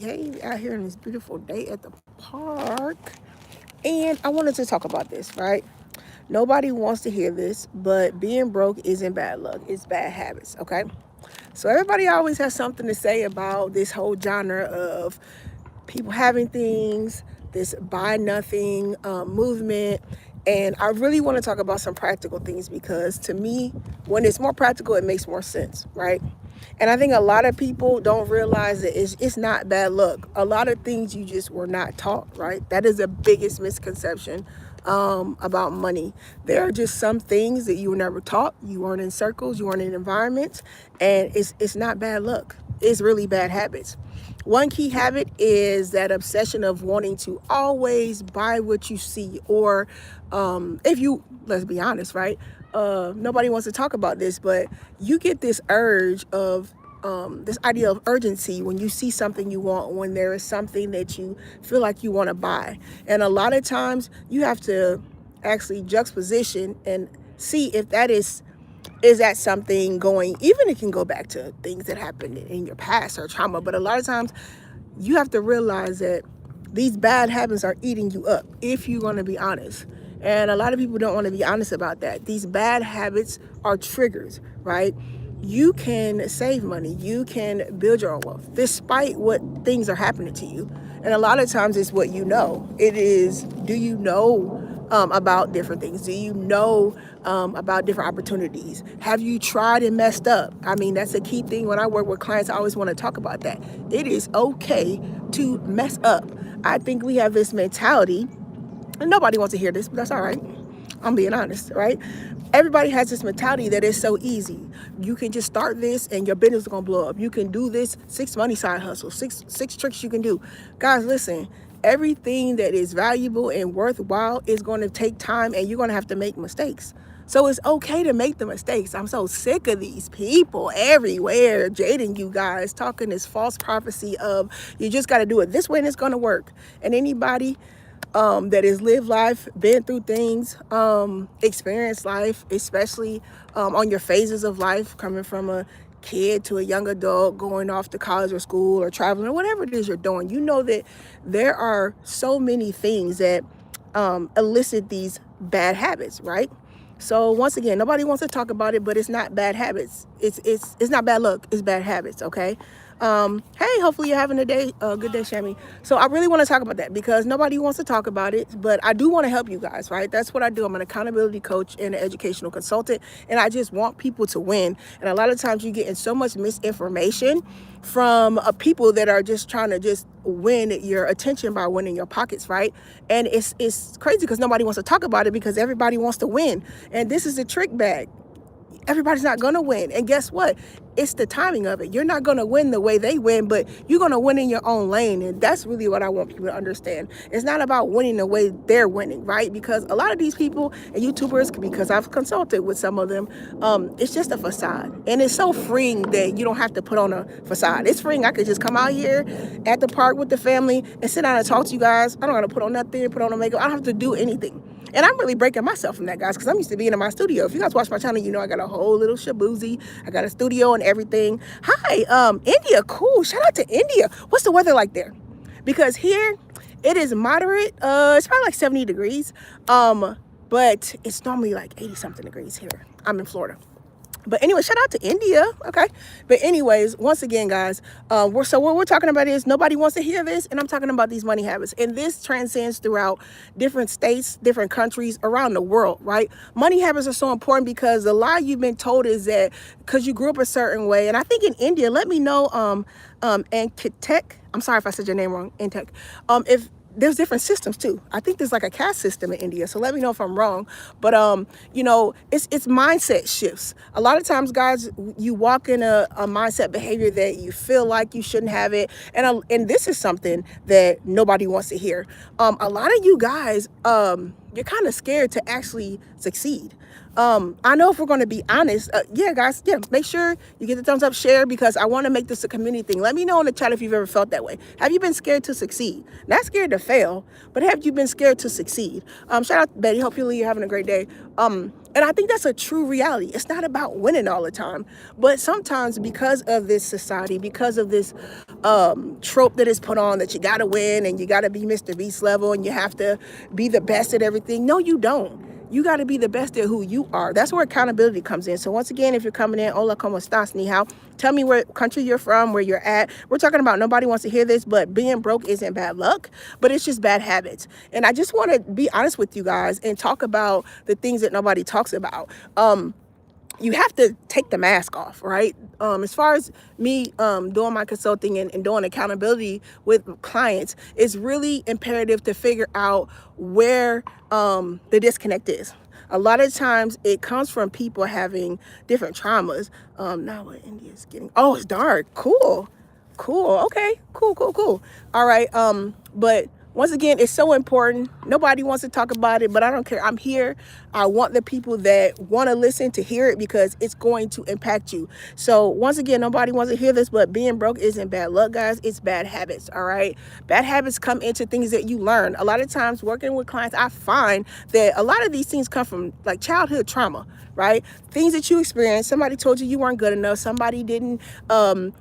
Hey, out here on this beautiful day at the park. And I wanted to talk about this, right? Nobody wants to hear this, but being broke isn't bad luck, it's bad habits, okay? So everybody always has something to say about this whole genre of people having things, this buy nothing movement. And I really want to talk about some practical things because to me, when it's more practical, it makes more sense, right? And I think a lot of people don't realize that it's not bad luck. A lot of things you just were not taught, right? That is the biggest misconception about money. There are just some things that you were never taught. You weren't in circles, you weren't in environments, and it's not bad luck. It's really bad habits. One key habit is that obsession of wanting to always buy what you see, or if you, let's be honest, right? Nobody wants to talk about this, but you get this urge of this idea of urgency when you see something you want, when there is something that you feel like you want to buy. And a lot of times you have to actually juxtaposition and see if that is that something going, even it can go back to things that happened in your past or trauma, but a lot of times you have to realize that these bad habits are eating you up if you're going to be honest. And a lot of people don't want to be honest about that. These bad habits are triggers, right? You can save money, you can build your own wealth despite what things are happening to you. And a lot of times it's what you know. It is, do you know about different things? Do you know about different opportunities? Have you tried and messed up? I mean, that's a key thing when I work with clients. I always want to talk about that. It is okay to mess up. I think we have this mentality, and nobody wants to hear this, but that's all right. I'm being honest, right? Everybody has this mentality that it's so easy. You can just start this and your business is gonna blow up. You can do this 6 money side hustle, six tricks you can do. Guys, listen, everything that is valuable and worthwhile is gonna take time and you're gonna have to make mistakes. So it's okay to make the mistakes. I'm so sick of these people everywhere jading you guys, talking this false prophecy of you just gotta do it this way and it's gonna work. And anybody that has lived life, been through things, experienced life, especially on your phases of life, coming from a kid to a young adult, going off to college or school or traveling or whatever it is you're doing. You know that there are so many things that elicit these bad habits, right? So once again, nobody wants to talk about it, but it's not bad habits. It's not bad luck. It's bad habits. Okay. Hey, hopefully you're having a good day, Shammy. So I really want to talk about that because nobody wants to talk about it, but I do want to help you guys, right? That's what I do. I'm an accountability coach and an educational consultant, and I just want people to win. And a lot of times you get in so much misinformation from people that are just trying to just win your attention by winning your pockets, right? And it's crazy because nobody wants to talk about it because everybody wants to win. And this is a trick bag. Everybody's not going to win. And guess what? It's the timing of it. You're not going to win the way they win, but you're going to win in your own lane. And that's really what I want people to understand. It's not about winning the way they're winning, right? Because a lot of these people and YouTubers, because I've consulted with some of them, it's just a facade. And it's so freeing that you don't have to put on a facade. It's freeing. I could just come out here at the park with the family and sit down and talk to you guys. I don't got to put on nothing, put on a makeup. I don't have to do anything. And I'm really breaking myself from that, guys, because I'm used to being in my studio. If you guys watch my channel, you know I got a whole little shaboozy. I got a studio and everything. Hi, India, cool. Shout out to India. What's the weather like there? Because here, it is moderate. It's probably like 70 degrees. But it's normally like 80-something degrees here. I'm in Florida. But anyway, shout out to India. Okay. But anyways, once again, guys, what we're talking about is nobody wants to hear this. And I'm talking about these money habits. And this transcends throughout different states, different countries around the world, right? Money habits are so important because the lie you've been told is that because you grew up a certain way. And I think in India, let me know, Ankitek, I'm sorry if I said your name wrong, Antek, if there's different systems too. I think there's like a caste system in India. So let me know if I'm wrong. But it's mindset shifts. A lot of times, guys, you walk in a mindset behavior that you feel like you shouldn't have it. And this is something that nobody wants to hear. A lot of you guys, you're kind of scared to actually succeed. I know if we're going to be honest, guys, make sure you get the thumbs up, share, because I want to make this a community thing. Let me know in the chat if you've ever felt that way. Have you been scared to succeed? Not scared to fail, but have you been scared to succeed? Shout out to Betty. Hopefully you're having a great day. And I think that's a true reality. It's not about winning all the time, but sometimes because of this society, because of this trope that is put on that you got to win and you got to be Mr. Beast level and you have to be the best at everything. No, you don't. You got to be the best at who you are. That's where accountability comes in. So once again, if you're coming in, hola, como estás, ni hao. Tell me where country you're from, where you're at. We're talking about, nobody wants to hear this, but being broke isn't bad luck, but it's just bad habits. And I just want to be honest with you guys and talk about the things that nobody talks about. You have to take the mask off, right? As far as me doing my consulting and doing accountability with clients, it's really imperative to figure out where the disconnect is. A lot of times it comes from people having different traumas. Now what India's getting, oh, it's dark. Cool. Okay, cool. All right. But once again, it's so important. Nobody wants to talk about it, but I don't care. I'm here. I want the people that want to listen to hear it because it's going to impact you. So once again, nobody wants to hear this, but being broke isn't bad luck, guys. It's bad habits, all right? Bad habits come into things that you learn. A lot of times working with clients, I find that a lot of these things come from like childhood trauma, right? Things that you experienced. Somebody told you you weren't good enough. Somebody didn't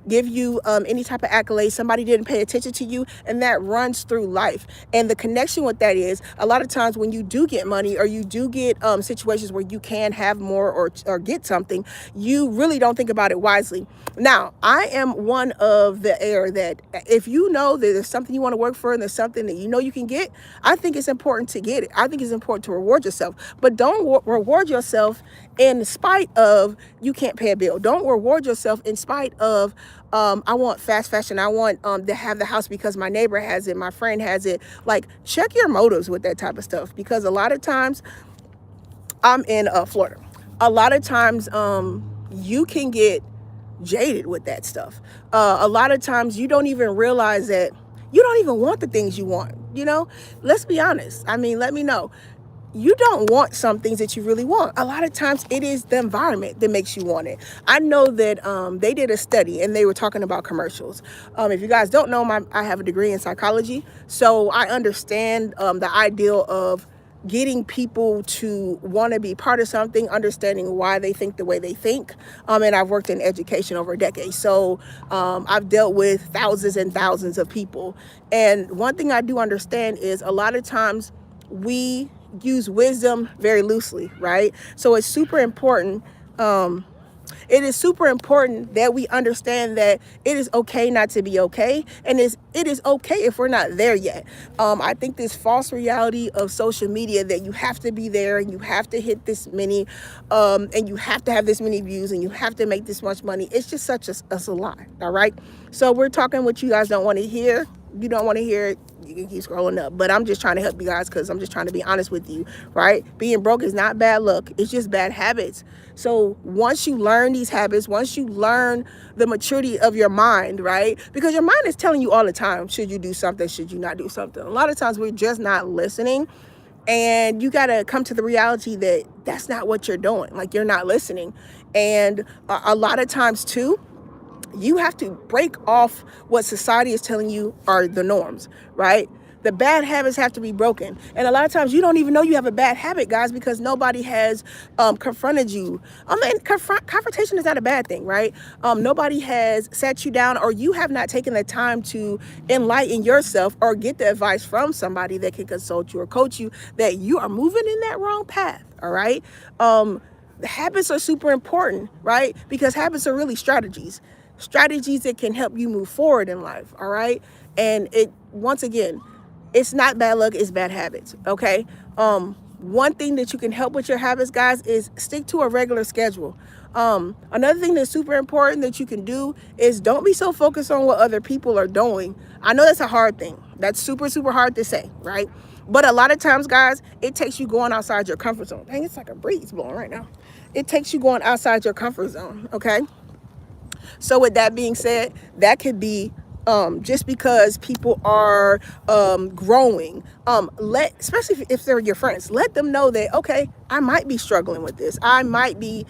give you any type of accolade. Somebody didn't pay attention to you, and that runs through life. And the connection with that is a lot of times when you do get money or you do get situations where you can have more or get something, you really don't think about it wisely. Now, I am one of the air that if you know that there's something you want to work for and there's something that you know you can get, I think it's important to get it. I think it's important to reward yourself, but don't reward yourself in spite of you can't pay a bill. Don't reward yourself in spite of I want fast fashion. I want to have the house because my neighbor has it, my friend has it. Like, check your motives with that type of stuff, because a lot of times I'm in Florida. A lot of times you can get jaded with that stuff. A lot of times you don't even realize that you don't even want the things you want. You know, let's be honest. I mean, let me know. You don't want some things that you really want. A lot of times it is the environment that makes you want it. I know that they did a study and they were talking about commercials. If you guys don't know, I have a degree in psychology, so I understand the ideal of getting people to want to be part of something, understanding why they think the way they think. And I've worked in education over a decade. So I've dealt with thousands and thousands of people. And one thing I do understand is a lot of times we use wisdom very loosely, right? So it's super important. It is super important that we understand that it is okay not to be okay, and it is okay if we're not there yet. I think this false reality of social media that you have to be there and you have to hit this many, and you have to have this many views and you have to make this much money. It's just such a lie. All right. So we're talking what you guys don't want to hear. You don't want to hear it, you can keep scrolling up. But I'm just trying to help you guys because I'm just trying to be honest with you, right? Being broke is not bad luck. It's just bad habits. So once you learn these habits, once you learn the maturity of your mind, right? Because your mind is telling you all the time, should you do something? Should you not do something? A lot of times we're just not listening. And you got to come to the reality that that's not what you're doing. Like, you're not listening. And a lot of times too, you have to break off what society is telling you are the norms, right? The bad habits have to be broken. And a lot of times you don't even know you have a bad habit, guys, because nobody has confronted you. I mean, confrontation is not a bad thing, right? Nobody has sat you down, or you have not taken the time to enlighten yourself or get the advice from somebody that can consult you or coach you that you are moving in that wrong path, all right? Habits are super important, right? Because habits are really strategies that can help you move forward in life, all right? And once again, it's not bad luck, it's bad habits, okay? One thing that you can help with your habits, guys, is stick to a regular schedule. Another thing that's super important that you can do is don't be so focused on what other people are doing. I know that's a hard thing. That's super, super hard to say, right? But a lot of times, guys, it takes you going outside your comfort zone. Dang, it's like a breeze blowing right now. It takes you going outside your comfort zone, okay? So with that being said, that could be just because people are growing. Especially if they're your friends, let them know that, okay, I might be struggling with this. I might be,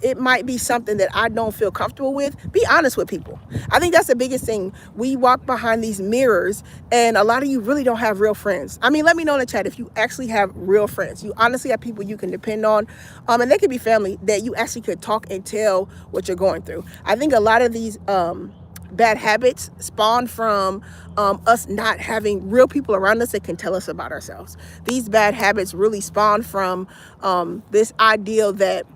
it might be something that I don't feel comfortable with. Be honest with people. I think that's the biggest thing. We walk behind these mirrors, and a lot of you really don't have real friends. I mean, let me know in the chat if you actually have real friends. You honestly have people you can depend on, and they could be family that you actually could talk and tell what you're going through. I think a lot of these bad habits spawn from us not having real people around us that can tell us about ourselves. These bad habits really spawn from this ideal that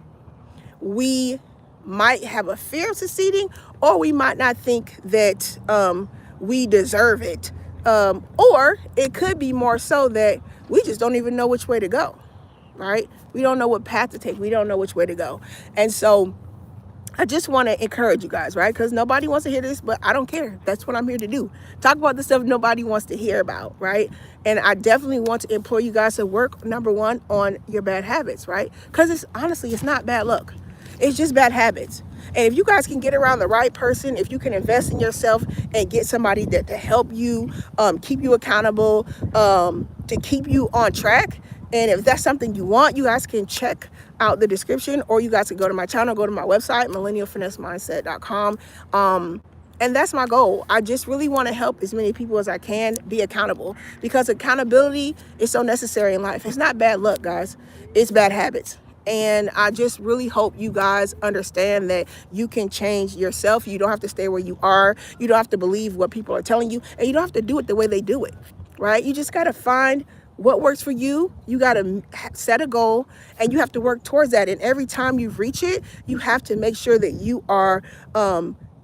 we might have a fear of succeeding, or we might not think that we deserve it. Or it could be more so that we just don't even know which way to go, right? We don't know what path to take. We don't know which way to go. And so I just want to encourage you guys, right? Because nobody wants to hear this, but I don't care. That's what I'm here to do. Talk about the stuff nobody wants to hear about, right? And I definitely want to implore you guys to work, number one, on your bad habits, right? Because it's not bad luck. It's just bad habits. And if you guys can get around the right person, if you can invest in yourself and get somebody that to help you, keep you accountable, to keep you on track, and if that's something you want, you guys can check out the description, or you guys can go to my channel, go to my website, millennialfinessemindset.com. And that's my goal. I just really want to help as many people as I can be accountable, because accountability is so necessary in life. It's not bad luck, guys. It's bad habits. And I just really hope you guys understand that you can change yourself. You don't have to stay where you are. You don't have to believe what people are telling you, and you don't have to do it the way they do it, right? You just got to find what works for you. You got to set a goal, and you have to work towards that. And every time you reach it, you have to make sure that you are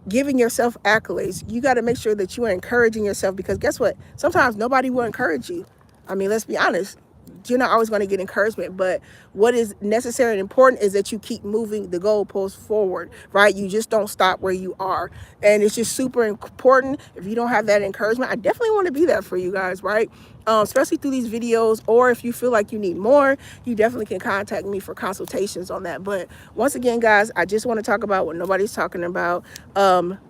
giving yourself accolades. You got to make sure that you are encouraging yourself, because guess what? Sometimes nobody will encourage you. I mean, let's be honest. You're not always going to get encouragement, but what is necessary and important is that you keep moving the goalposts forward, right? You just don't stop where you are. And it's just super important. If you don't have that encouragement, I definitely want to be there for you guys, right? Especially through these videos, or if you feel like you need more, you definitely can contact me for consultations on that. But once again, guys, I just want to talk about what nobody's talking about.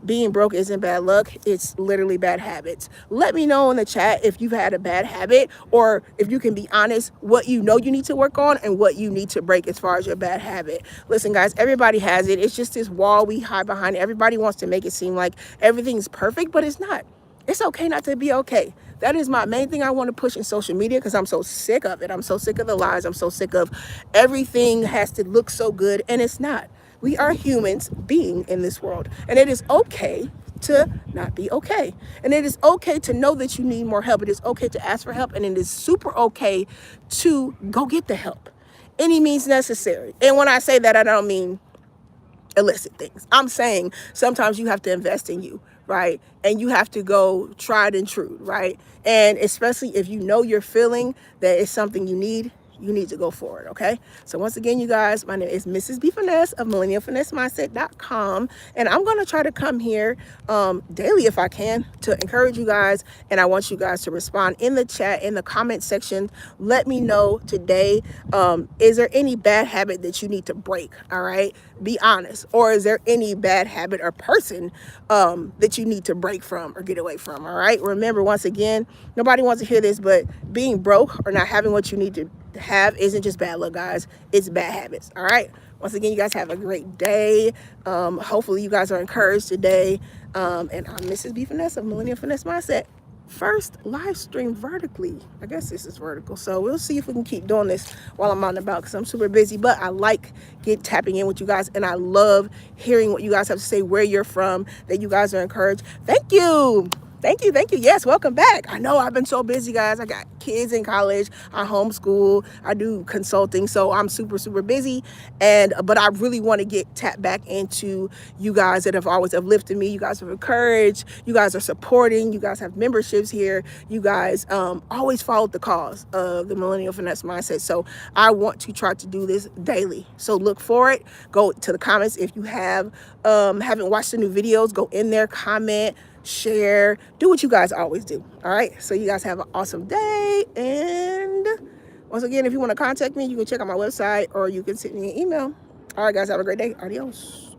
Being broke isn't bad luck. It's literally bad habits. Let me know in the chat if you've had a bad habit, or if you can be honest, what you know you need to work on and what you need to break as far as your bad habit. Listen, guys, everybody has it. It's just this wall we hide behind. Everybody wants to make it seem like everything's perfect, but it's not. It's okay not to be okay. That is my main thing I want to push in social media, because I'm so sick of it. I'm so sick of the lies. I'm so sick of everything has to look so good, and it's not. We are humans being in this world, and it is okay to not be okay. And it is okay to know that you need more help. It is okay to ask for help, and it is super okay to go get the help. Any means necessary. And when I say that, I don't mean illicit things. I'm saying sometimes you have to invest in you, right? And you have to go tried and true, right? And especially if you know you're feeling that it's something you need to go for it, okay? So once again, you guys, my name is Mrs. B. Finesse of millennialfinessemindset.com, and I'm going to try to come here daily if I can to encourage you guys, and I want you guys to respond in the chat, in the comment section. Let me know today, is there any bad habit that you need to break, all right? Be honest. Or is there any bad habit or person that you need to break from or get away from, all right? Remember, once again, nobody wants to hear this, but being broke or not having what you need to have isn't just bad luck, guys. It's bad habits, all right? Once again, you guys have a great day. Hopefully you guys are encouraged today. And I'm Mrs. B. Finesse of Millennial Finesse Mindset. First live stream vertically. I guess this is vertical, so we'll see if we can keep doing this while I'm on the about, because I'm super busy. But I like tapping in with you guys, and I love hearing what you guys have to say, where you're from, that you guys are encouraged. Thank you. Thank you. Thank you. Yes, welcome back. I know I've been so busy, guys. I got kids in college. I homeschool. I do consulting. So I'm super, super busy. But I really want to get tapped back into you guys that have always uplifted me. You guys have encouraged. You guys are supporting. You guys have memberships here. You guys always followed the cause of the Millennial Finesse Mindset. So I want to try to do this daily. So look for it. Go to the comments. If you haven't watched the new videos, go in there, comment, share, do what you guys always do. All right, so you guys have an awesome day, and once again, if you want to contact me, you can check out my website, or you can send me an email. All right, guys, have a great day. Adios.